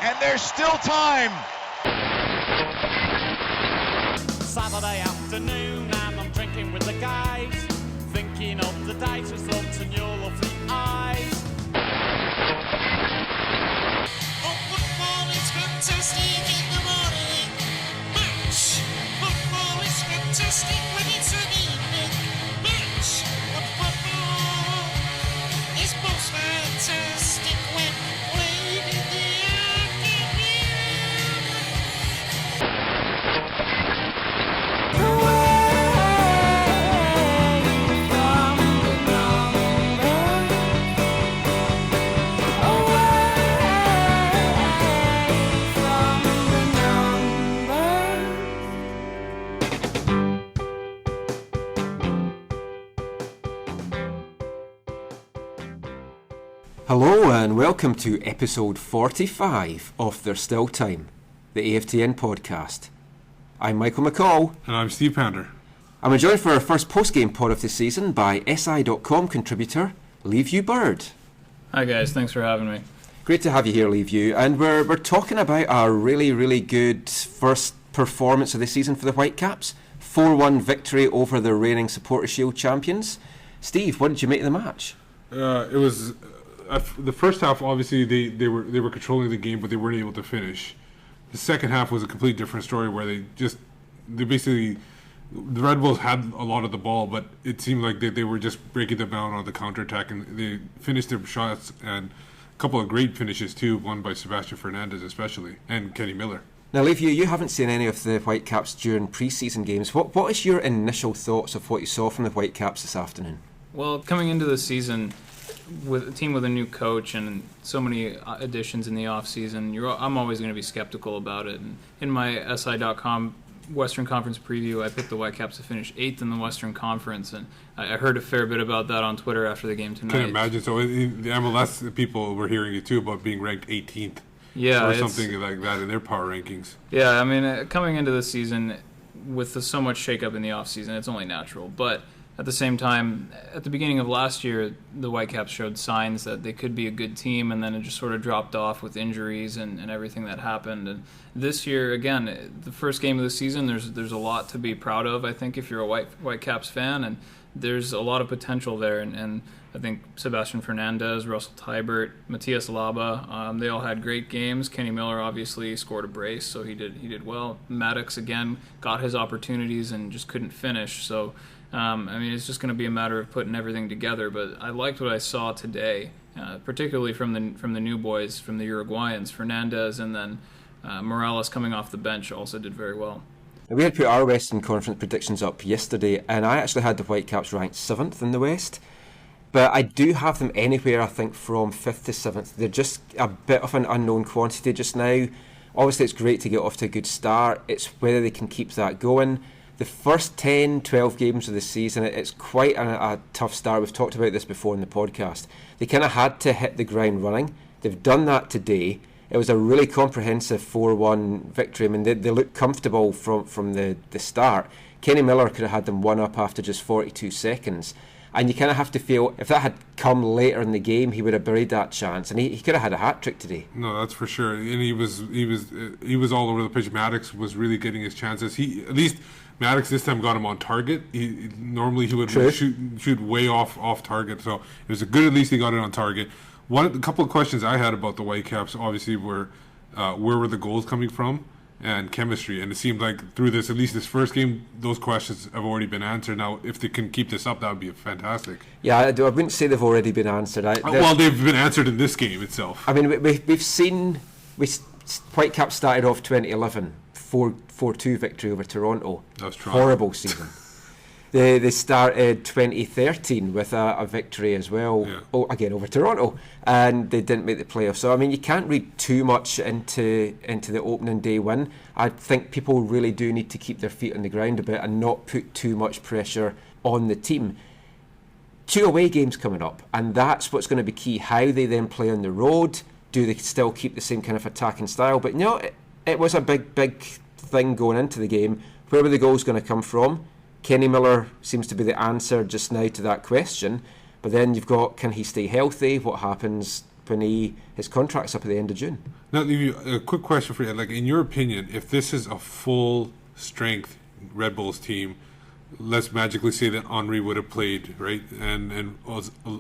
and there's still time. Saturday afternoon and I'm drinking with the guys, thinking of the dice results and your lovely eyes. Oh, football is fantastic in the morning. Match. Football is fantastic when it's an evening. Match. But football is most fantastic when played in the Hello and welcome to episode 45 of There's Still Time, the AFTN podcast. I'm Michael McCall. And I'm Steve Pounder. I'm joined for our first post-game pod of the season by SI.com contributor Liviu Bird. Hi guys, thanks for having me. Great to have you here, Liviu. And we're talking about our really good first performance of the season for the Whitecaps. 4-1 victory over the reigning Supporters' Shield champions. Steve, what did you make of the match? It was the first half. Obviously, they were controlling the game, but they weren't able to finish. The second half was a complete different story, where they basically, the Red Bulls had a lot of the ball, but it seemed like they were just breaking them down on the counterattack, and they finished their shots, and a couple of great finishes too, one by Sebastian Fernandez especially, and Kenny Miller. Now, Liviu, you haven't seen any of the Whitecaps during pre-season games. What is your initial thoughts of what you saw from the Whitecaps this afternoon? Well, coming into the season, with a team with a new coach and so many additions in the off-season, I'm always going to be skeptical about it. And in my SI.com Western Conference preview, I picked the Whitecaps to finish 8th in the Western Conference, and I heard a fair bit about that on Twitter after the game tonight. Can you imagine? So the MLS people were hearing it too about being ranked 18th, or something like that in their power rankings. Yeah, I mean, coming into the season with so much shakeup in the off-season, it's only natural, but at the same time, at the beginning of last year, the Whitecaps showed signs that they could be a good team, and then it just sort of dropped off with injuries and everything that happened. And this year, again, the first game of the season, there's a lot to be proud of, I think, if you're a Whitecaps fan, and there's a lot of potential there. And I think Sebastian Fernandez, Russell Tybert, Matias Laba, they all had great games. Kenny Miller obviously scored a brace, so he did well. Mattocks, again, got his opportunities and just couldn't finish, so I mean, it's just going to be a matter of putting everything together. But I liked what I saw today, particularly from the new boys, from the Uruguayans. Fernandez and then Morales coming off the bench also did very well. We had put our Western Conference predictions up yesterday, and I actually had the Whitecaps ranked 7th in the West. But I do have them anywhere, I think, from 5th to 7th. They're just a bit of an unknown quantity just now. Obviously, it's great to get off to a good start. It's whether they can keep that going. The first 10, 12 games of the season, it's quite a tough start. We've talked about this before in the podcast. They kind of had to hit the ground running. They've done that today. It was a really comprehensive 4-1 victory. I mean, they looked comfortable from the start. Kenny Miller could have had them one up after just 42 seconds. And you kind of have to feel, if that had come later in the game, he would have buried that chance, and he could have had a hat-trick today. No, that's for sure. And he was all over the pitch. Mattocks was really getting his chances. At least Mattocks this time got him on target. Normally he would shoot way off target, so it was good at least he got it on target. A couple of questions I had about the Whitecaps obviously were where were the goals coming from and chemistry, and it seemed like through this, at least this first game, those questions have already been answered. Now, if they can keep this up, that would be fantastic. Yeah, I wouldn't say they've already been answered. Well, they've been answered in this game itself. I mean, we've seen Whitecaps started off 2011 4-2 victory over Toronto. That's true. Horrible season. They started 2013 with a victory as well, again over Toronto, and they didn't make the playoffs. So I mean, you can't read too much into the opening day win. I think people really do need to keep their feet on the ground a bit and not put too much pressure on the team. 2 away games coming up, and that's what's going to be key. How they then play on the road. Do they still keep the same kind of attacking style? But no, it was a big thing going into the game. Where were the goals going to come from? Kenny Miller seems to be the answer just now to that question. But then you've got, can he stay healthy? What happens when his contract's up at the end of June. Now, Liviu, a quick question for you. Like, in your opinion, if this is a full-strength Red Bulls team, let's magically say that Henry would have played, right? And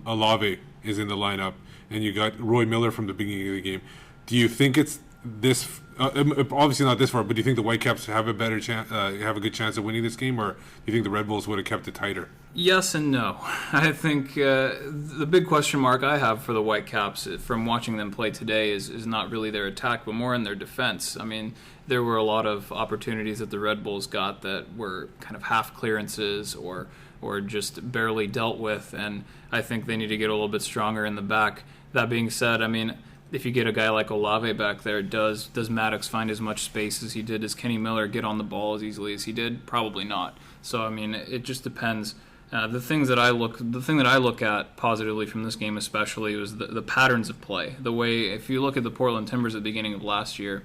Olave is in the lineup, and you got Roy Miller from the beginning of the game. Do you think it's this? Obviously not this far, but do you think the Whitecaps have a better chance, have a good chance of winning this game, or do you think the Red Bulls would have kept it tighter? Yes and no. I think the big question mark I have for the Whitecaps from watching them play today is not really their attack, but more in their defense. I mean, there were a lot of opportunities that the Red Bulls got that were kind of half clearances or just barely dealt with, and I think they need to get a little bit stronger in the back. That being said, I mean, if you get a guy like Olave back there, does Mattocks find as much space as he did? Does Kenny Miller get on the ball as easily as he did? Probably not. So I mean, it just depends. The thing that I look at positively from this game, especially, was the patterns of play. The way, if you look at the Portland Timbers at the beginning of last year,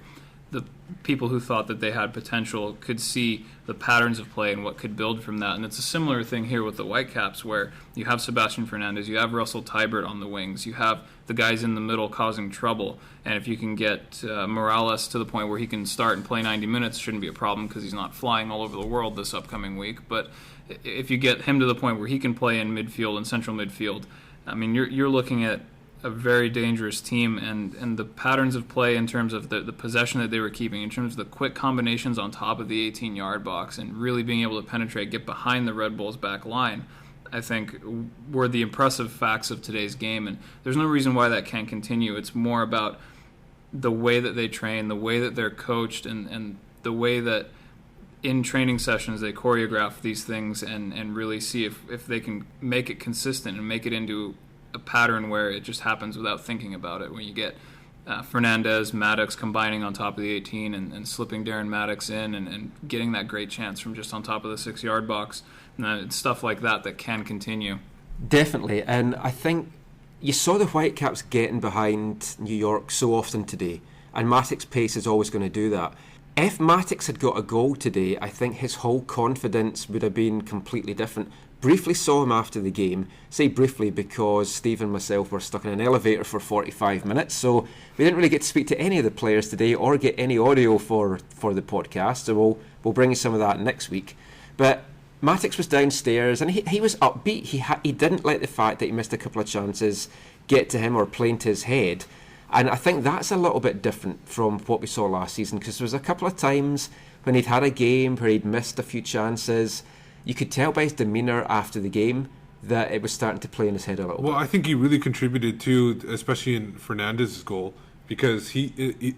the people who thought that they had potential could see the patterns of play and what could build from that. And it's a similar thing here with the Whitecaps, where you have Sebastian Fernandez, you have Russell Tybert on the wings, you have the guys in the middle causing trouble. And if you can get Morales to the point where he can start and play 90 minutes, shouldn't be a problem because he's not flying all over the world this upcoming week. But if you get him to the point where he can play in midfield and central midfield, I mean, you're looking at a very dangerous team, and the patterns of play in terms of the possession that they were keeping, in terms of the quick combinations on top of the 18-yard box and really being able to penetrate, get behind the Red Bulls back line, I think were the impressive facts of today's game. And there's no reason why that can't continue. It's more about the way that they train, the way that they're coached, and the way that in training sessions they choreograph these things and really see if they can make it consistent and make it into a pattern where it just happens without thinking about it. When you get Fernandez, Mattocks combining on top of the 18 and slipping Darren Mattocks in and getting that great chance from just on top of the 6-yard box, it's stuff like that can continue. Definitely, and I think you saw the Whitecaps getting behind New York so often today, and Mattocks' pace is always going to do that. If Mattocks had got a goal today, I think his whole confidence would have been completely different. Briefly saw him after the game. Say briefly because Steve and myself were stuck in an elevator for 45 minutes, so we didn't really get to speak to any of the players today or get any audio for the podcast, so we'll bring you some of that next week. But Mattocks was downstairs and he was upbeat. He didn't let the fact that he missed a couple of chances get to him or play into his head. And I think that's a little bit different from what we saw last season, because there was a couple of times when he'd had a game where he'd missed a few chances. You could tell by his demeanour after the game that it was starting to play in his head a little bit. Well, I think he really contributed too, especially in Fernandez's goal, because he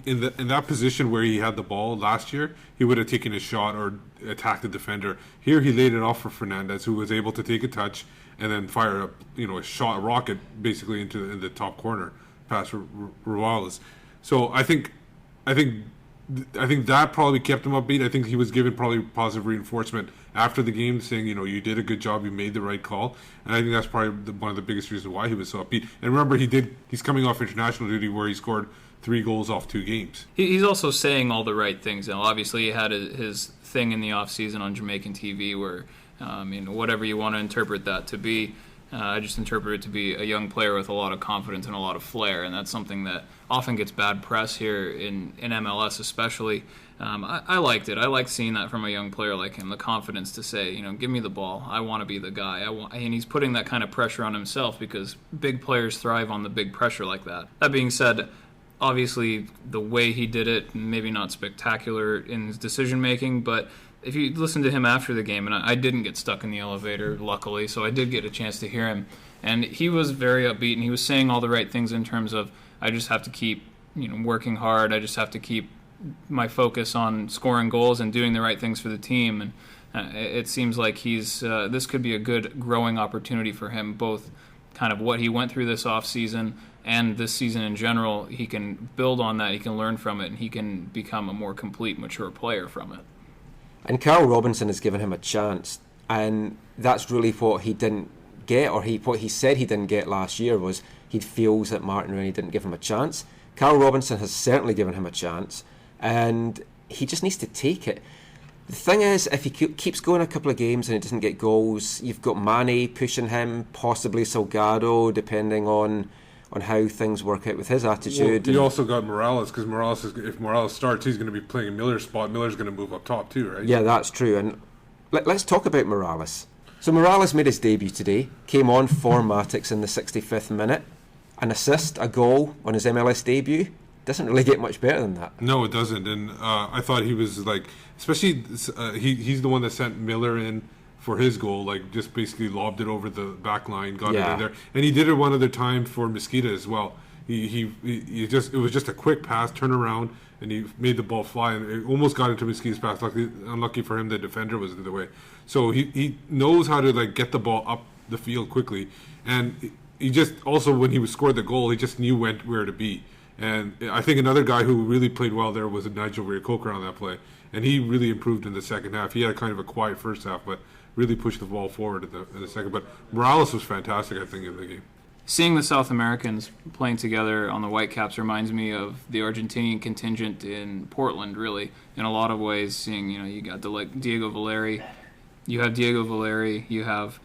in that position where he had the ball last year, he would have taken a shot or attacked the defender. Here he laid it off for Fernandez, who was able to take a touch and then fire a shot, a rocket basically in the top corner past Ruales. So I think that probably kept him upbeat. I think he was given probably positive reinforcement after the game, saying, you did a good job, you made the right call. And I think that's probably one of the biggest reasons why he was so upbeat. And remember, he's coming off international duty where he scored 3 goals off 2 games. He's also saying all the right things. Now, obviously, he had his thing in the offseason on Jamaican TV where, whatever you want to interpret that to be, I just interpret it to be a young player with a lot of confidence and a lot of flair, and that's something that often gets bad press here in MLS especially. I liked it. I liked seeing that from a young player like him, the confidence to say, give me the ball. I want to be the guy. And he's putting that kind of pressure on himself because big players thrive on the big pressure like that. That being said, obviously the way he did it, maybe not spectacular in his decision-making, but if you listen to him after the game, and I didn't get stuck in the elevator, luckily, so I did get a chance to hear him, and he was very upbeat, and he was saying all the right ththings in terms of, I just have to keep working hard, I just have to keep my focus on scoring goals and doing the right things for the team, and it seems like this could be a good growing opportunity for him, both kind of what he went through this offseason and this season in general. He can build on that, he can learn from it, and he can become a more complete, mature player from it. And Carl Robinson has given him a chance, and that's really what he didn't get, or what he said he didn't get last year was he feels that Martin Rooney didn't give him a chance. Carl Robinson has certainly given him a chance, and he just needs to take it. The thing is, if he keeps going a couple of games and he doesn't get goals, you've got Mane pushing him, possibly Salgado, depending on on how things work out with his attitude. Well, you also got Morales, because if Morales starts, he's going to be playing in Miller's spot. Miller's going to move up top too, right? Yeah, that's true. And let's talk about Morales. So Morales made his debut today, came on for Mattocks in the 65th minute. An assist, a goal on his MLS debut. Doesn't really get much better than that. No, it doesn't. And I thought he was like, especially he's the one that sent Miller in for his goal, like just basically lobbed it over the back line, got it in there. And he did it one other time for Mosqueda as well. It was just a quick pass, turn around, and he made the ball fly, and it almost got into Mosqueda's pass. Unlucky for him, the defender was in the way. So he knows how to like get the ball up the field quickly, and he just also when he scored the goal, he just knew where to be. And I think another guy who really played well there was Nigel Reo-Coker on that play, and he really improved in the second half. He had a kind of a quiet first half, but really pushed the ball forward in the second. But Morales was fantastic, I think, in the game. Seeing the South Americans playing together on the Whitecaps reminds me of the Argentinian contingent in Portland, really, in a lot of ways. Seeing, you got Diego Valeri, you have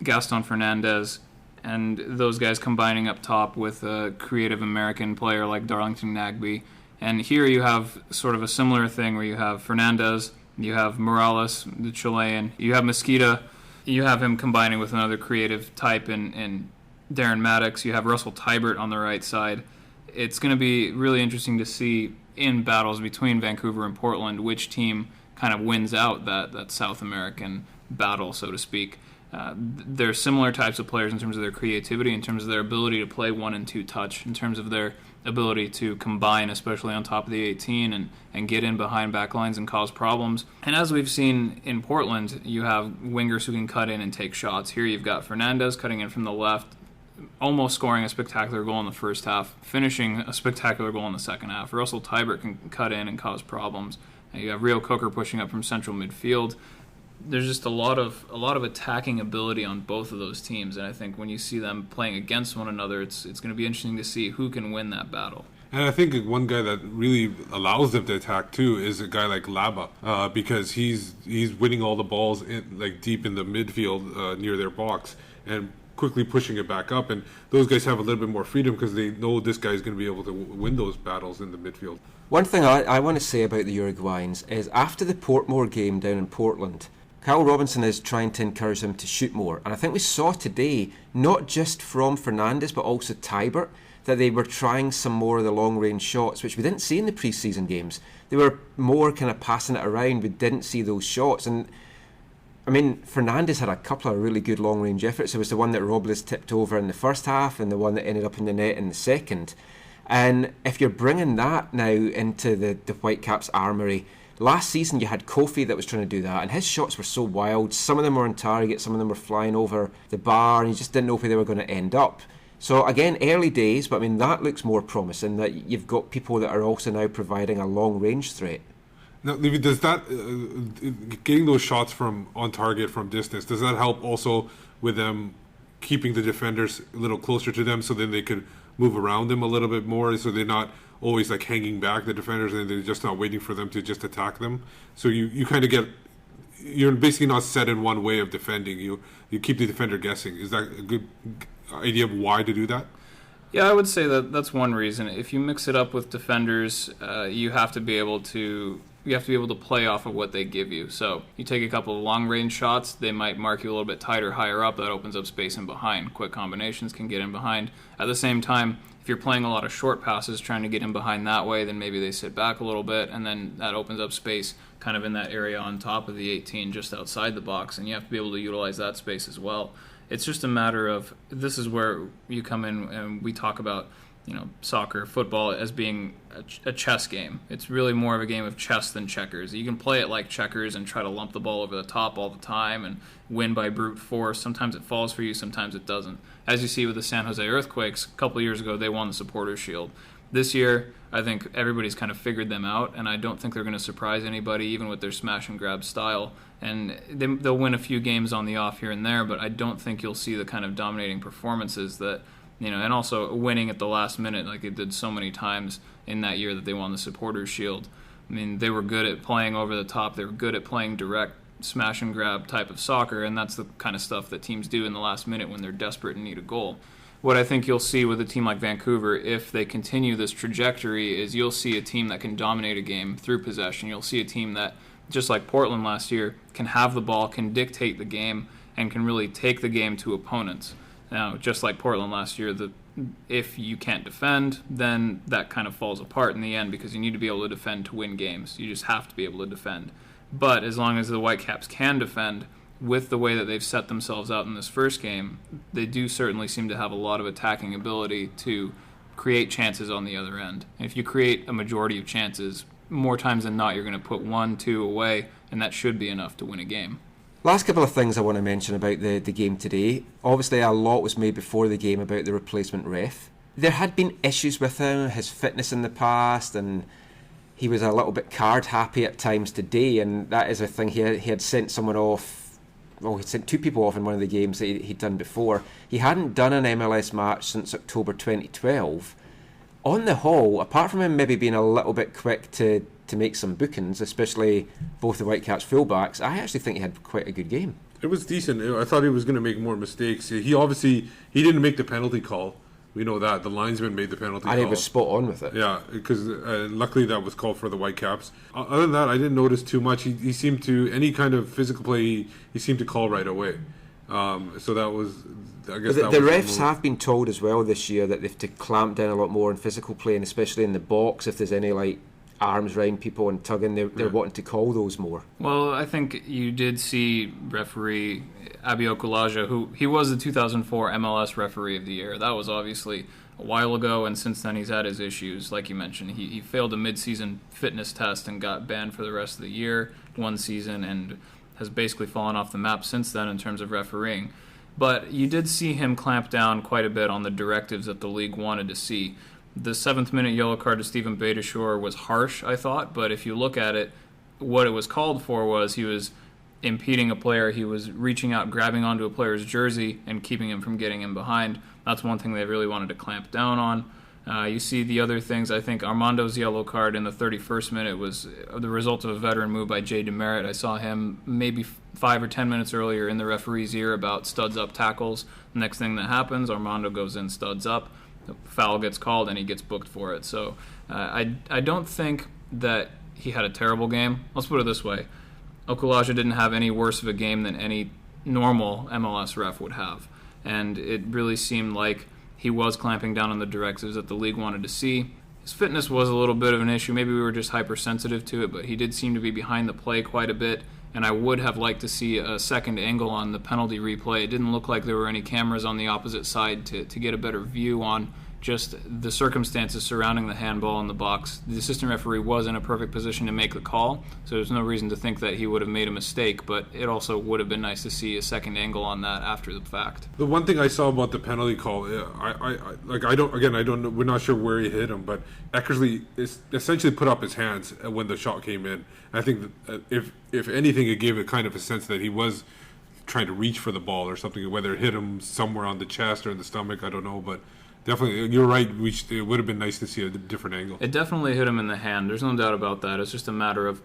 Gaston Fernandez, and those guys combining up top with a creative American player like Darlington Nagbe. And here you have sort of a similar thing where you have Fernandez, you have Morales, the Chilean, you have Mosqueda, you have him combining with another creative type in Darren Mattocks, you have Russell Tybert on the right side. It's going to be really interesting to see in battles between Vancouver and Portland which team kind of wins out that South American battle, so to speak. They're similar types of players in terms of their creativity, in terms of their ability to play 1 and 2 touch, in terms of their ability to combine, especially on top of the 18, and get in behind backlines and cause problems. And as we've seen in Portland, you have wingers who can cut in and take shots. Here you've got Fernandez cutting in from the left, almost scoring a spectacular goal in the first half, finishing a spectacular goal in the second half. Russell Tybert can cut in and cause problems. And you have Reo-Coker pushing up from central midfield. There's just a lot of attacking ability on both of those teams, and I think when you see them playing against one another, it's going to be interesting to see who can win that battle. And I think one guy that really allows them to attack too is a guy like Laba, because he's winning all the balls deep in the midfield near their box and quickly pushing it back up. And those guys have a little bit more freedom because they know this guy is going to be able to win those battles in the midfield. One thing I want to say about the Uruguayans is after the Portmore game down in Portland, Kyle Robinson is trying to encourage them to shoot more. And I think we saw today, not just from Fernandez, but also Tybert, that they were trying some more of the long-range shots, which we didn't see in the pre-season games. They were more kind of passing it around. We didn't see those shots. And, I mean, Fernandez had a couple of really good long-range efforts. It was the one that Robles tipped over in the first half and the one that ended up in the net in the second. And if you're bringing that now into the Whitecaps armoury, last season you had Kofi that was trying to do that, and his shots were so wild. Some of them were on target, some of them were flying over the bar, and you just didn't know where they were going to end up. So again, early days, but I mean that looks more promising, that you've got people that are also now providing a long-range threat. Now, Liviu, does that getting those shots from on target from distance, does that help also with them keeping the defenders a little closer to them, so then they could move around them a little bit more, so they're not always like hanging back, the defenders, and they're just not waiting for them to just attack them? So you kind of you're basically not set in one way of defending. You keep the defender guessing. Is that a good idea of why to do that? Yeah, I would say that's one reason. If you mix it up with defenders, you have to be able to play off of what they give you. So you take a couple of long-range shots, they might mark you a little bit tighter, higher up. That opens up space in behind. Quick combinations can get in behind. At the same time, if you're playing a lot of short passes, trying to get in behind that way, then maybe they sit back a little bit, and then that opens up space kind of in that area on top of the 18, just outside the box, and you have to be able to utilize that space as well. It's just a matter of, this is where you come in and we talk about, soccer, football as being a chess game. It's really more of a game of chess than checkers. You can play it like checkers and try to lump the ball over the top all the time and win by brute force. Sometimes it falls for you, sometimes it doesn't. As you see with the San Jose Earthquakes, a couple of years ago, they won the Supporters' Shield. This year, I think everybody's kind of figured them out, and I don't think they're going to surprise anybody, even with their smash and grab style. And they'll win a few games on the off here and there, but I don't think you'll see the kind of dominating performances that, and also winning at the last minute like they did so many times in that year that they won the Supporters' Shield. I mean, they were good at playing over the top. They were good at playing direct smash and grab type of soccer, and that's the kind of stuff that teams do in the last minute when they're desperate and need a goal. what I think you'll see with a team like Vancouver, if they continue this trajectory, is you'll see a team that can dominate a game through possession. You'll see a team that, just like Portland last year, can have the ball, can dictate the game, and can really take the game to opponents. Now, just like Portland last year, if you can't defend, then that kind of falls apart in the end, because you need to be able to defend to win games. You just have to be able to defend. But as long as the Whitecaps can defend, with the way that they've set themselves out in this first game, they do certainly seem to have a lot of attacking ability to create chances on the other end. And if you create a majority of chances, more times than not, you're going to put 1-2 away, and that should be enough to win a game. Last couple of things I want to mention about the game today. Obviously, a lot was made before the game about the replacement ref. There had been issues with him, his fitness in the past, and he was a little bit card happy at times today, and that is a thing. He had sent someone off. Well, he sent 2 people off in one of the games that he'd done before. He hadn't done an MLS match since October 2012. On the whole, apart from him maybe being a little bit quick to make some bookings, especially both the Whitecaps fullbacks, I actually think he had quite a good game. It was decent. I thought he was going to make more mistakes. He didn't make the penalty call. We know that. The linesman made the penalty call. And he was spot on with it. Yeah, because luckily that was called for the Whitecaps. Other than that, I didn't notice too much. He seemed to, any kind of physical play, he seemed to call right away. So that was, I guess the refs have been told as well this year that they have to clamp down a lot more on physical play, and especially in the box, if there's any like arms round people and tugging, they're wanting to call those more. Well, I think you did see referee Abi Okulaja, who he was the 2004 MLS Referee of the Year. That was obviously a while ago, and since then he's had his issues. Like you mentioned, he failed a mid-season fitness test and got banned for the rest of the year, one season, and has basically fallen off the map since then in terms of refereeing. But you did see him clamp down quite a bit on the directives that the league wanted to see. The 7th-minute yellow card to Stephen Beitashour was harsh, I thought, but if you look at it, what it was called for was he was impeding a player. He was reaching out, grabbing onto a player's jersey, and keeping him from getting him behind. That's one thing they really wanted to clamp down on. You see the other things. I think Armando's yellow card in the 31st minute was the result of a veteran move by Jay Demerit. I saw him maybe 5 or 10 minutes earlier in the referee's ear about studs up tackles. The next thing that happens, Armando goes in studs up. The foul gets called and he gets booked for it. So I don't think that he had a terrible game. Let's put it this way. Okulaja didn't have any worse of a game than any normal MLS ref would have. And it really seemed like he was clamping down on the directives that the league wanted to see. His fitness was a little bit of an issue. Maybe we were just hypersensitive to it, but he did seem to be behind the play quite a bit. And I would have liked to see a second angle on the penalty replay. It didn't look like there were any cameras on the opposite side to get a better view on just the circumstances surrounding the handball in the box. The assistant referee was in a perfect position to make the call, so there's no reason to think that he would have made a mistake, but it also would have been nice to see a second angle on that after the fact. The one thing I saw about the penalty call, I don't know, we're not sure where he hit him, but Eckersley essentially put up his hands when the shot came in. I think that if anything, it gave it kind of a sense that he was trying to reach for the ball or something, whether it hit him somewhere on the chest or in the stomach, I don't know, but definitely, you're right. It would have been nice to see a different angle. It definitely hit him in the hand. There's no doubt about that. It's just a matter of,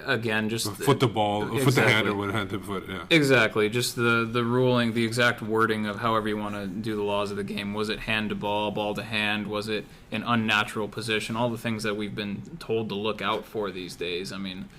again, just foot the ball, exactly. Foot the hand, or one hand to foot. Yeah, exactly. Just the ruling, the exact wording of however you want to do the laws of the game. Was it hand to ball, ball to hand? Was it an unnatural position? All the things that we've been told to look out for these days. I mean,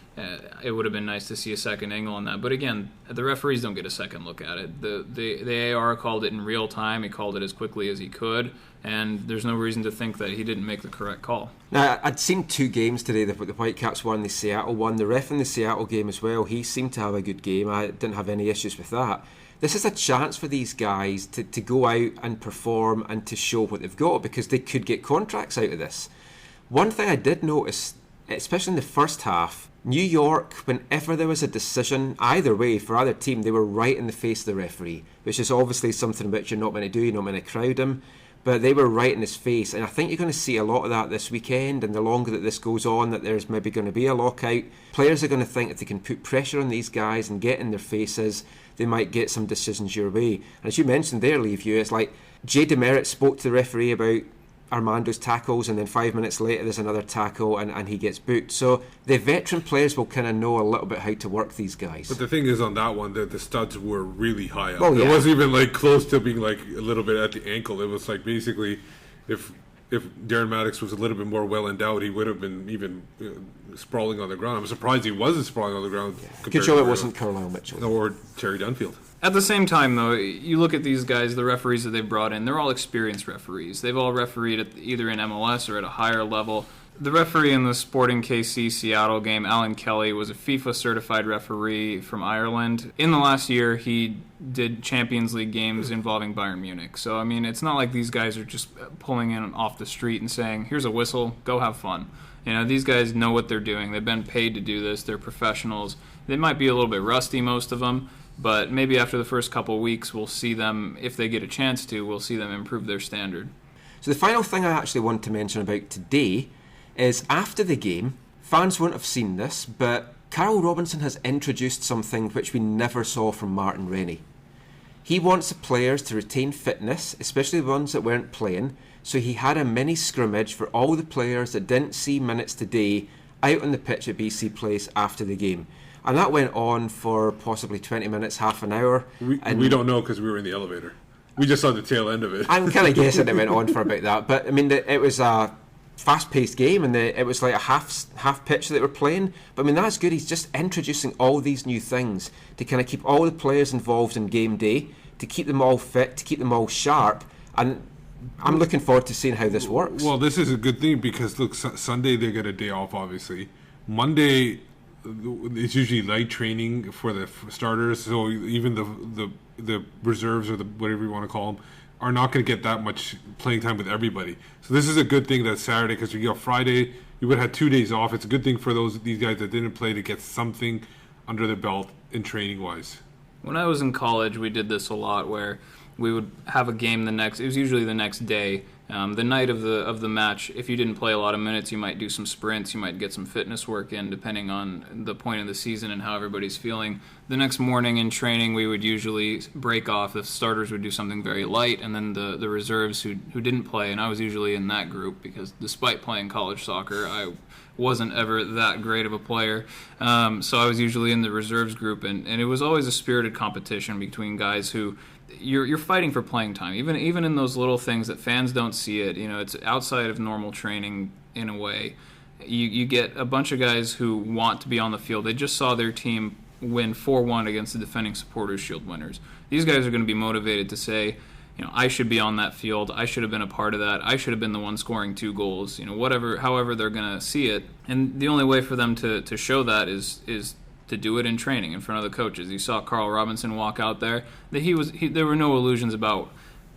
it would have been nice to see a second angle on that. But again, the referees don't get a second look at it. The AR called it in real time. He called it as quickly as he could. And there's no reason to think that he didn't make the correct call. Now, I'd seen 2 games today. The Whitecaps won, the Seattle one. The ref in the Seattle game as well, he seemed to have a good game. I didn't have any issues with that. This is a chance for these guys to go out and perform and to show what they've got, because they could get contracts out of this. One thing I did notice, especially in the first half, New York, whenever there was a decision, either way, for either team, they were right in the face of the referee, which is obviously something which you're not going to do, you're not going to crowd him, but they were right in his face, and I think you're going to see a lot of that this weekend, and the longer that this goes on, that there's maybe going to be a lockout, players are going to think if they can put pressure on these guys and get in their faces, they might get some decisions your way. And as you mentioned there, Liviu, it's like Jay Demerit spoke to the referee about Armando's tackles, and then 5 minutes later there's another tackle and he gets booked. So the veteran players will kind of know a little bit how to work these guys. But the thing is, on that one, the studs were really high up. Oh, yeah. It wasn't even like close to being like a little bit at the ankle. It was like basically if Darren Mattocks was a little bit more well endowed, he would have been even sprawling on the ground. I'm surprised he wasn't sprawling on the ground. Good job it wasn't Carlisle Mitchell. Or Terry Dunfield. At the same time, though, you look at these guys, the referees that they've brought in, they're all experienced referees. They've all refereed at either in MLS or at a higher level. The referee in the Sporting KC Seattle game, Alan Kelly, was a FIFA-certified referee from Ireland. In the last year, he did Champions League games involving Bayern Munich. So, I mean, it's not like these guys are just pulling in off the street and saying, here's a whistle, go have fun. You know, these guys know what they're doing. They've been paid to do this. They're professionals. They might be a little bit rusty, most of them, but maybe after the first couple of weeks, we'll see them, if they get a chance to, we'll see them improve their standard. So the final thing I actually want to mention about today is after the game, fans won't have seen this, but Carl Robinson has introduced something which we never saw from Martin Rennie. He wants the players to retain fitness, especially the ones that weren't playing, so he had a mini scrimmage for all the players that didn't see minutes today out on the pitch at BC Place after the game. And that went on for possibly 20 minutes, half an hour. We don't know because we were in the elevator. We just saw the tail end of it. I'm kind of guessing it went on for about that. But, I mean, it was a fast-paced game, and it was like a half pitch that they were playing. But, I mean, that's good. He's just introducing all these new things to kind of keep all the players involved in game day, to keep them all fit, to keep them all sharp. And I'm looking forward to seeing how this works. Well, this is a good thing because, look, Sunday they get a day off, obviously. Monday, it's usually light training for the starters, so even the reserves or whatever you want to call them are not going to get that much playing time with everybody. So this is a good thing that Saturday, because you got Friday, you would have 2 days off. It's a good thing for these guys that didn't play to get something under their belt in training wise. When I was in college, we did this a lot where we would have a game it was usually the next day. The night of the match, if you didn't play a lot of minutes, you might do some sprints, you might get some fitness work in, depending on the point of the season and how everybody's feeling. The next morning in training, we would usually break off. The starters would do something very light, and then the reserves who didn't play, and I was usually in that group because despite playing college soccer, I wasn't ever that great of a player. So I was usually in the reserves group, and it was always a spirited competition between guys who you're fighting for playing time, even in those little things that fans don't see it. You know, it's outside of normal training in a way. You get a bunch of guys who want to be on the field. They just saw their team win 4-1 against the defending Supporters Shield winners. These guys are going to be motivated to say, you know, I should be on that field. I should have been a part of that. I should have been the one scoring 2 goals. You know, however they're going to see it. And the only way for them to show that is to do it in training in front of the coaches. You saw Carl Robinson walk out there. There were no illusions about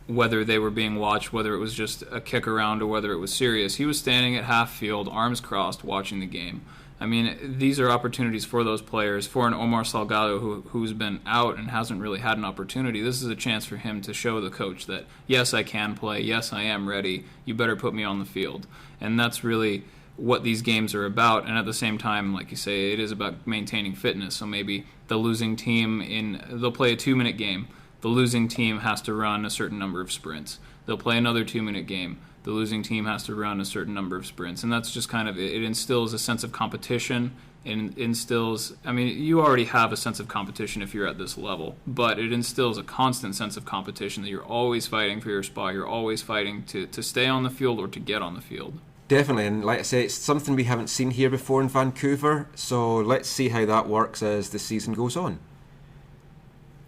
whether they were being watched, whether it was just a kick around or whether it was serious. He was standing at half field, arms crossed, watching the game. I mean, these are opportunities for those players. For an Omar Salgado who's been out and hasn't really had an opportunity, this is a chance for him to show the coach that, yes, I can play, yes, I am ready, you better put me on the field. And that's really what these games are about. And at the same time, like you say, it is about maintaining fitness. So maybe the losing team, they'll play a 2-minute game. The losing team has to run a certain number of sprints. They'll play another 2-minute game. The losing team has to run a certain number of sprints. And that's just kind of, it instills a sense of competition. And instills, I mean, you already have a sense of competition if you're at this level, but it instills a constant sense of competition that you're always fighting for your spot. You're always fighting to stay on the field or to get on the field. Definitely, and like I say, it's something we haven't seen here before in Vancouver, so let's see how that works as the season goes on.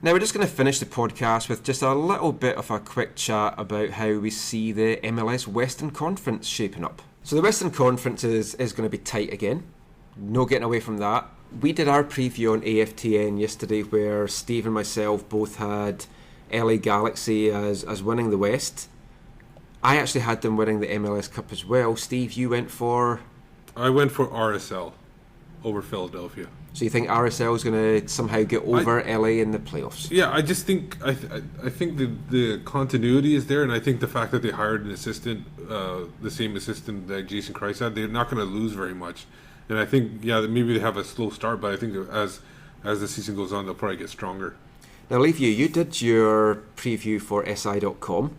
Now we're just going to finish the podcast with just a little bit of a quick chat about how we see the MLS Western Conference shaping up. So the Western Conference is going to be tight again, no getting away from that. We did our preview on AFTN yesterday where Steve and myself both had LA Galaxy as winning the West. I actually had them winning the MLS Cup as well. Steve, you went for? I went for RSL over Philadelphia. So you think RSL is going to somehow get over LA in the playoffs? Yeah, I just think I think the continuity is there, and I think the fact that they hired an assistant, the same assistant that Jason Kreis had, they're not going to lose very much. And I think maybe they have a slow start, but I think as the season goes on, they'll probably get stronger. Now, Liviu, you did your preview for SI.com.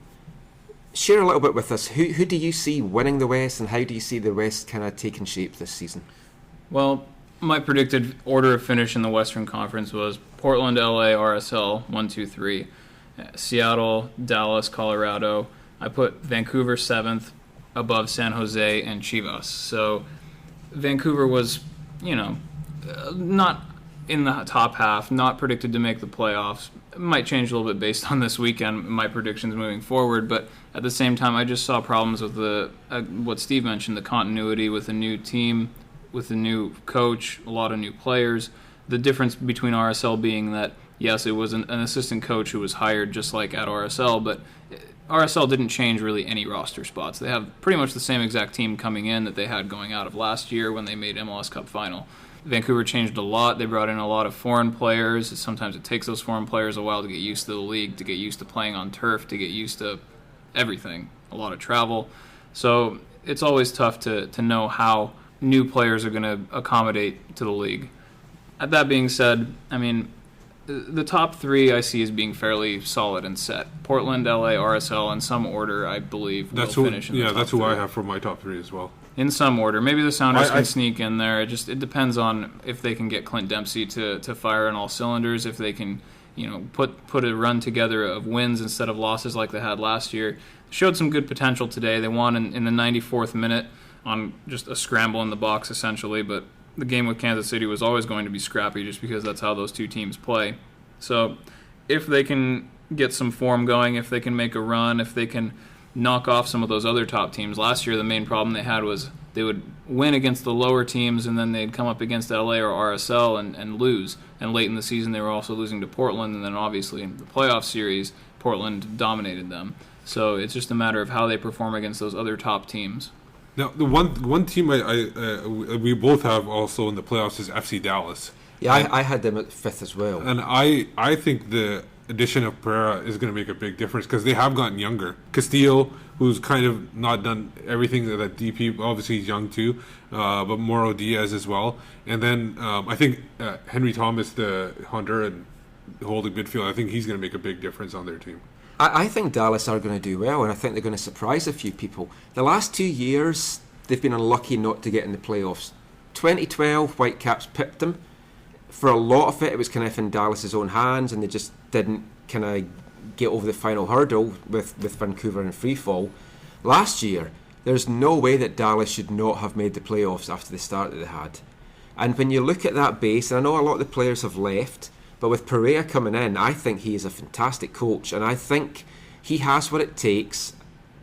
share a little bit with us. Who do you see winning the West, and how do you see the West kind of taking shape this season? Well, my predicted order of finish in the Western Conference was Portland, LA, RSL, 1, 2, 3. Seattle, Dallas, Colorado. I put Vancouver 7th above San Jose and Chivas. So Vancouver was, not in the top half, not predicted to make the playoffs. It might change a little bit based on this weekend, my predictions moving forward, but at the same time, I just saw problems with what Steve mentioned, the continuity with a new team, with a new coach, a lot of new players. The difference between RSL being that, yes, it was an assistant coach who was hired just like at RSL, but RSL didn't change really any roster spots. They have pretty much the same exact team coming in that they had going out of last year when they made MLS Cup final. Vancouver changed a lot. They brought in a lot of foreign players. Sometimes it takes those foreign players a while to get used to the league, to get used to playing on turf, to get used to everything, a lot of travel. So it's always tough to know how new players are going to accommodate to the league. That being said, I mean, the top three I see as being fairly solid and set. Portland, LA, RSL, in some order, I believe, will finish in the top that's three. who I have for my top three as well. In some order. Maybe the Sounders can sneak in there. It depends on if they can get Clint Dempsey to fire on all cylinders, if they can, put a run together of wins instead of losses like they had last year. Showed some good potential today. They won in the 94th minute on just a scramble in the box, essentially, but the game with Kansas City was always going to be scrappy just because that's how those two teams play. So if they can get some form going, if they can make a run, if they can knock off some of those other top teams. Last year, the main problem they had was they would win against the lower teams, and then they'd come up against LA or RSL and lose. And late in the season, they were also losing to Portland, and then obviously in the playoff series, Portland dominated them. So it's just a matter of how they perform against those other top teams. Now, the one team we both have also in the playoffs is FC Dallas. Yeah, I had them at 5th as well. And I think the addition of Pereira is going to make a big difference because they have gotten younger. Castillo, who's kind of not done everything that DP, obviously he's young too, but Mauro Diaz as well. And then I think Henry Thomas, the Honduran holding midfield, I think he's going to make a big difference on their team. I think Dallas are going to do well, and I think they're going to surprise a few people. The last 2 years, they've been unlucky not to get in the playoffs. 2012, Whitecaps pipped them. For a lot of it, it was kind of in Dallas's own hands, and they just didn't kind of get over the final hurdle with Vancouver in freefall. Last year, there's no way that Dallas should not have made the playoffs after the start that they had. And when you look at that base, and I know a lot of the players have left, but with Pereira coming in, I think he is a fantastic coach, and I think he has what it takes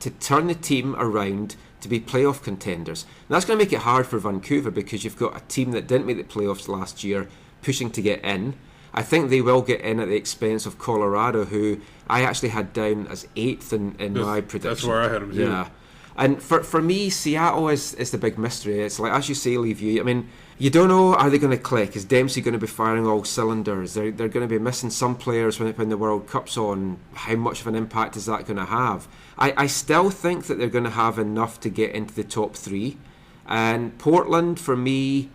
to turn the team around to be playoff contenders. And that's going to make it hard for Vancouver because you've got a team that didn't make the playoffs last year pushing to get in. I think they will get in at the expense of Colorado, who I actually had down as 8th in my prediction. That's where I had them too. Yeah. And for me, Seattle is the big mystery. It's like, as you say, Liviu, I mean, you don't know, are they going to click? Is Dempsey going to be firing all cylinders? They're going to be missing some players when the World Cup's on. How much of an impact is that going to have? I still think that they're going to have enough to get into the top 3. And Portland, for me,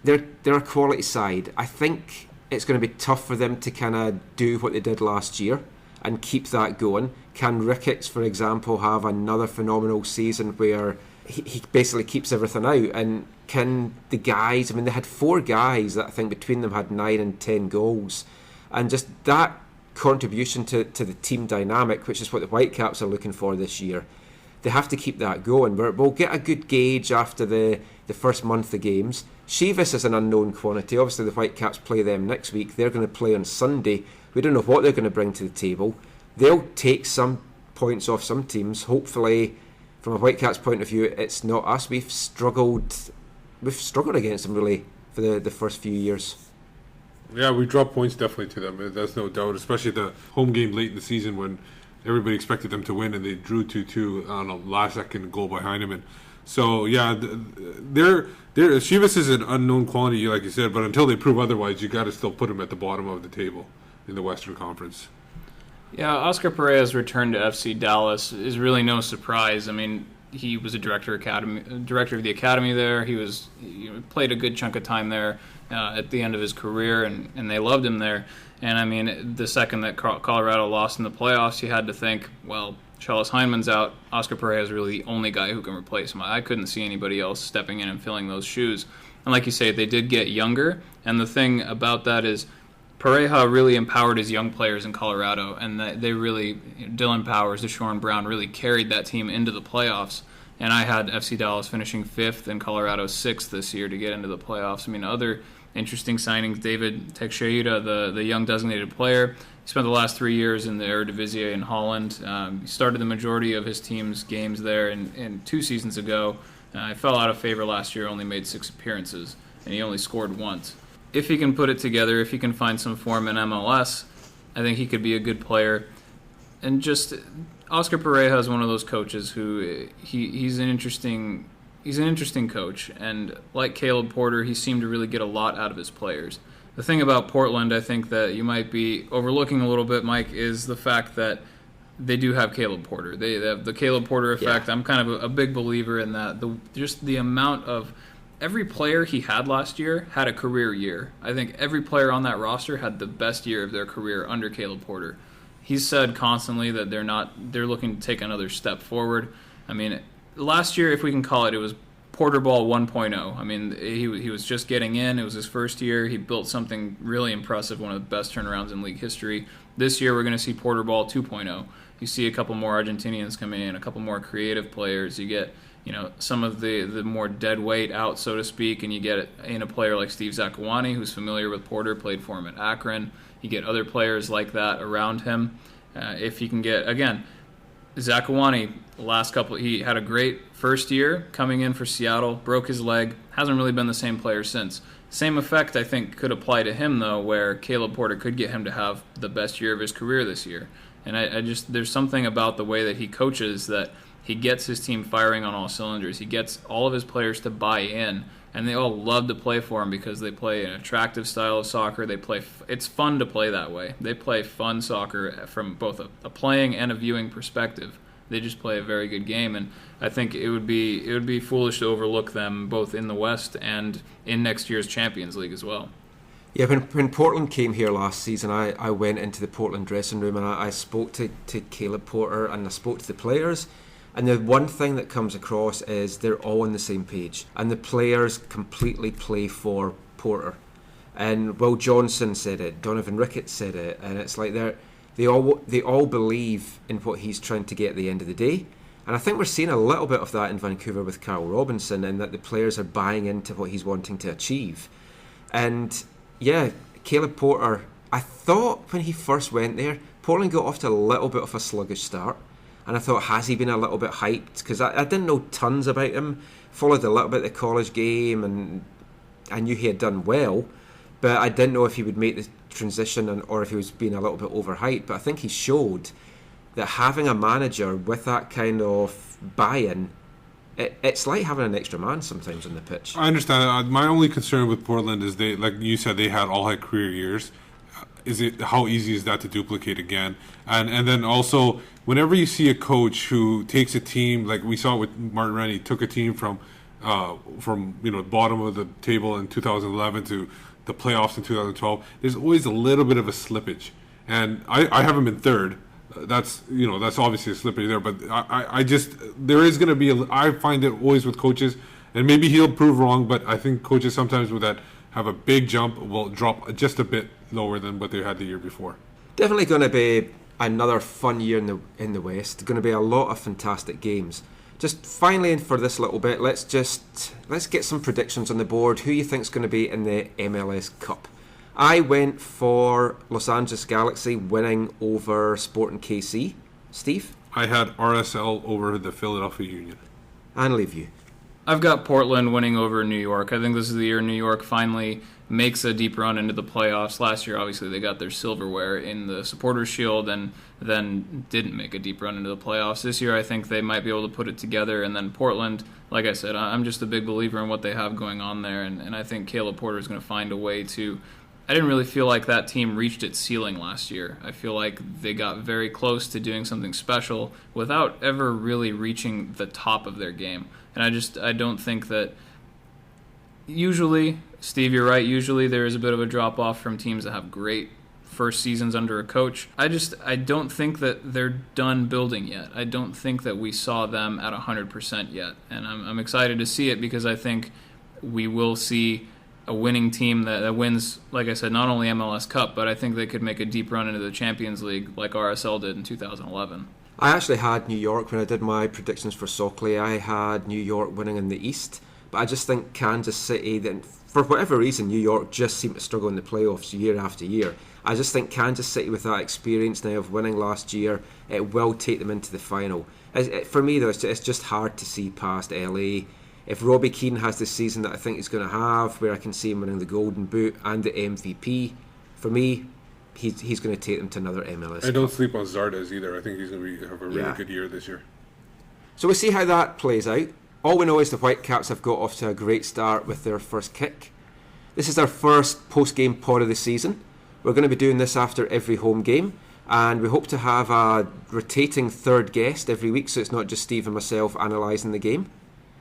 they're a quality side. I think it's going to be tough for them to kind of do what they did last year and keep that going. Can Ricketts, for example, have another phenomenal season where he basically keeps everything out? And can the guys, I mean, they had 4 guys that I think between them had 9 and 10 goals. And just that contribution to the team dynamic, which is what the Whitecaps are looking for this year, they have to keep that going. We'll get a good gauge after the first month of games. Chivas is an unknown quantity. Obviously, the Whitecaps play them next week. They're going to play on Sunday. We don't know what they're going to bring to the table. They'll take some points off some teams. Hopefully, from a Whitecaps point of view, it's not us. We've struggled against them, really, for the first few years. Yeah, we dropped points definitely to them. That's no doubt, especially the home game late in the season when everybody expected them to win and they drew 2-2 on a last-second goal behind them. And so, yeah, Chivas is an unknown quantity, like you said, but until they prove otherwise, you got to still put them at the bottom of the table in the Western Conference. Yeah, Oscar Pereira's return to FC Dallas is really no surprise. I mean, he was a director of the academy there. He played a good chunk of time there at the end of his career, and they loved him there. And I mean, the second that Colorado lost in the playoffs, you had to think, well, Charles Hyndman's out. Oscar Pareja is really the only guy who can replace him. I couldn't see anybody else stepping in and filling those shoes. And like you say, they did get younger. And the thing about that is Pareja really empowered his young players in Colorado. And they really, Dylan Powers, Deshaun Brown, really carried that team into the playoffs. And I had FC Dallas finishing 5th and Colorado 6th this year to get into the playoffs. I mean, other interesting signings, David Teixeira, the young designated player. He spent the last 3 years in the Eredivisie in Holland. He started the majority of his team's games there in 2 seasons ago. He fell out of favor last year, only made 6 appearances, and he only scored once. If he can put it together, if he can find some form in MLS, I think he could be a good player. And just Oscar Pareja is one of those coaches who he's an interesting coach, and like Caleb Porter, he seemed to really get a lot out of his players. The thing about Portland, I think that you might be overlooking a little bit, Mike, is the fact that they do have Caleb Porter. They have the Caleb Porter effect. Yeah. I'm kind of a big believer in that. Just the amount of every player he had last year had a career year. I think every player on that roster had the best year of their career under Caleb Porter. He's said constantly that they're looking to take another step forward. I mean, last year, if we can call it, it was Porter Ball 1.0. I mean, he was just getting in. It was his first year. He built something really impressive, one of the best turnarounds in league history. This year, we're going to see Porter Ball 2.0. You see a couple more Argentinians coming in, a couple more creative players. You get, some of the more dead weight out, so to speak, and you get in a player like Steve Zakuani, who's familiar with Porter, played for him at Akron. You get other players like that around him. If you can get, again, Zakuani, he had a great first year coming in for Seattle, broke his leg, hasn't really been the same player since. Same effect, I think, could apply to him, though, where Caleb Porter could get him to have the best year of his career this year. And there's something about the way that he coaches that he gets his team firing on all cylinders. He gets all of his players to buy in, and they all love to play for him because they play an attractive style of soccer. It's fun to play that way. They play fun soccer from both a playing and a viewing perspective. They just play a very good game, and I think it would be foolish to overlook them both in the West and in next year's Champions League as well. Yeah, when Portland came here last season, I went into the Portland dressing room and I spoke to Caleb Porter and I spoke to the players. And the one thing that comes across is they're all on the same page. And the players completely play for Porter. And Will Johnson said it, Donovan Ricketts said it, and it's like they all believe in what he's trying to get at the end of the day. And I think we're seeing a little bit of that in Vancouver with Carl Robinson, and that the players are buying into what he's wanting to achieve. And yeah, Caleb Porter, I thought when he first went there, Portland got off to a little bit of a sluggish start. And I thought, has he been a little bit hyped? Because I didn't know tons about him. Followed a little bit the college game, and I knew he had done well. But I didn't know if he would make the transition or if he was being a little bit overhyped. But I think he showed that having a manager with that kind of buy-in, it's like having an extra man sometimes on the pitch. I understand. My only concern with Portland is they, like you said, they had career years. How easy is that to duplicate again? And then also, whenever you see a coach who takes a team, like we saw with Martin Rennie, took a team from bottom of the table in 2011 to the playoffs in 2012, there's always a little bit of a slippage. And I have him in third. That's obviously a slippage there, but there is going to be I find it always with coaches, and maybe he'll prove wrong, but I think coaches sometimes with that have a big jump will drop just a bit lower than what they had the year before. Definitely going to be another fun year in the West. Going to be a lot of fantastic games. Just finally, for this little bit, let's get some predictions on the board. Who you think is going to be in the MLS Cup? I went for Los Angeles Galaxy winning over Sporting KC. Steve? I had RSL over the Philadelphia Union. And Liviu? I've got Portland winning over New York. I think this is the year New York finally makes a deep run into the playoffs. Last year, obviously, they got their silverware in the Supporters' Shield and then didn't make a deep run into the playoffs. This year, I think they might be able to put it together. And then Portland, like I said, I'm just a big believer in what they have going on there. And I think Caleb Porter is going to find a way to I didn't really feel like that team reached its ceiling last year. I feel like they got very close to doing something special without ever really reaching the top of their game. And I don't think that usually, Steve, you're right, usually there is a bit of a drop-off from teams that have great first seasons under a coach. I don't think that they're done building yet. I don't think that we saw them at 100% yet. And I'm excited to see it because I think we will see a winning team that wins, like I said, not only MLS Cup, but I think they could make a deep run into the Champions League like RSL did in 2011. I actually had New York when I did my predictions for Sockley. I had New York winning in the East, but I just think Kansas City, then for whatever reason, New York just seem to struggle in the playoffs year after year. I just think Kansas City, with that experience now of winning last year, it will take them into the final. For me, though, it's just hard to see past LA. If Robbie Keane has the season that I think he's going to have, where I can see him winning the Golden Boot and the MVP, for me, he's going to take them to another MLS. I don't sleep on Zardes either. I think he's going to have a really good year this year. So we'll see how that plays out. All we know is the Whitecaps have got off to a great start with their first kick. This is our first post-game pod of the season. We're going to be doing this after every home game, and we hope to have a rotating third guest every week, so it's not just Steve and myself analysing the game.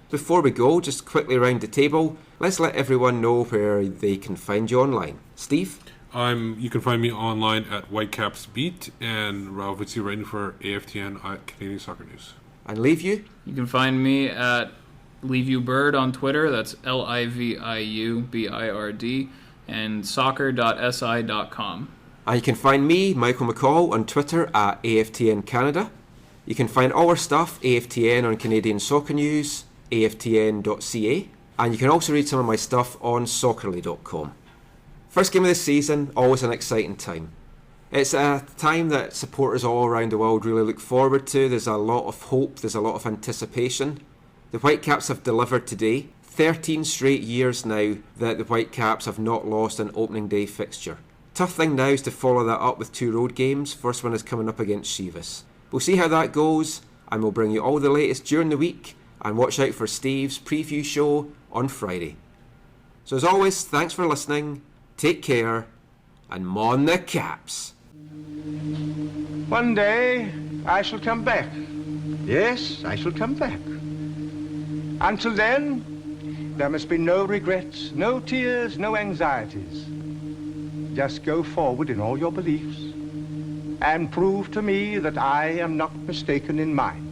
Before we go, just quickly round the table, let's let everyone know where they can find you online. Steve? You can find me online at Whitecaps Beat, and obviously writing for AFTN at Canadian Soccer News. And Liviu? You can find me at Liviu Bird on Twitter. That's LIVIUBIRD, and soccer.si.com. And you can find me, Michael McCall, on Twitter at AFTN Canada. You can find all our stuff, AFTN, on Canadian Soccer News, AFTN.ca, and you can also read some of my stuff on soccerly.com. First game of the season, always an exciting time. It's a time that supporters all around the world really look forward to. There's a lot of hope, there's a lot of anticipation. The Whitecaps have delivered today. 13 straight years now that the Whitecaps have not lost an opening day fixture. Tough thing now is to follow that up with 2 road games. First one is coming up against Chivas. We'll see how that goes, and we'll bring you all the latest during the week, and watch out for Steve's preview show on Friday. So as always, thanks for listening, take care, and mon the Caps. One day I shall come back. Yes, I shall come back. Until then, there must be no regrets, no tears, no anxieties. Just go forward in all your beliefs and prove to me that I am not mistaken in mine.